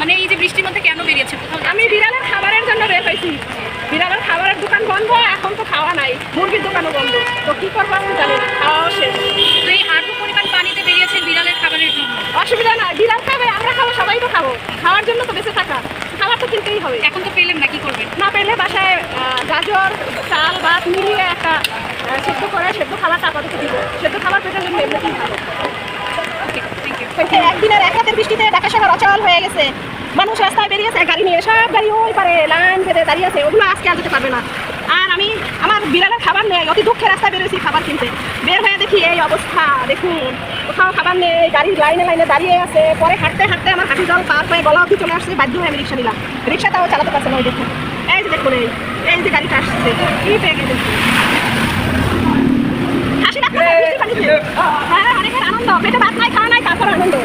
মানে এই যে বৃষ্টির মধ্যে কেন বেরিয়েছে কোথাও? আমি বিড়ালের খাবারের জন্য বের হয়েছি। বিড়ালের খাবারের দোকান বন্ধ, এখন তো খাওয়া নাই, মুরগির দোকানও বন্ধ, তো কি করবো আমি জানি না, খাওয়াও শেষ। তো এই আটু পরিমাণ পানিতে বেরিয়েছেন বিড়ালের খাবারের জন্য? অসুবিধা না, বিড়াল খাবে, আমরা খাবো, সবাই তো খাবো, খাওয়ার জন্য তো বেঁচে থাকা, খাবার তো কিনতেই হবে। এখন তো পেলেন না, কি করবেন? না পেলে বাসায় গাজর, চাল, ভাত মিলিয়ে একটা সেদ্ধ করে সেদ্ধ খাবারটা আপাতত দিব, সেদ্ধ খাবার পেটের জন্য এমনিতেই খাবো। একদিনের এক রাতের বৃষ্টিতে ঢাকা শহর অচল হয়ে গেছে, মানুষ রাস্তায় বেরিয়েছে গাড়ি নিয়ে, সব গাড়ি ওই পারে লাইন বেঁধে দাঁড়িয়ে আছে, ওগুলো আজকে আর যেতে পারবে না। আর আমি আমার বিড়ালের খাবার নেই, অতি দুঃখে রাস্তায় বেরোয়েছি খাবার কিনতে, বের হয়ে দেখি এই অবস্থা, দেখুন কোথাও খাবার নেই, গাড়ির লাইনে লাইনে দাঁড়িয়ে আছে। পরে হাঁটতে হাঁটতে আমার হাঁটু জল পার হয়ে গলা অবধি চলে আসছে, বাধ্য হয়ে আমি রিক্সা নিলাম, রিক্সাটাও চালাতে পারছে না। ওই দেখুন, এই যে দেখুন, এই যে গাড়িটা আসছে, কি পেয়ে গেছে, হাসি লাগছে, হ্যাঁ অনেকের আনন্দ, পেটে ভাত নাই, খাওয়া নাই, তারপর আনন্দ।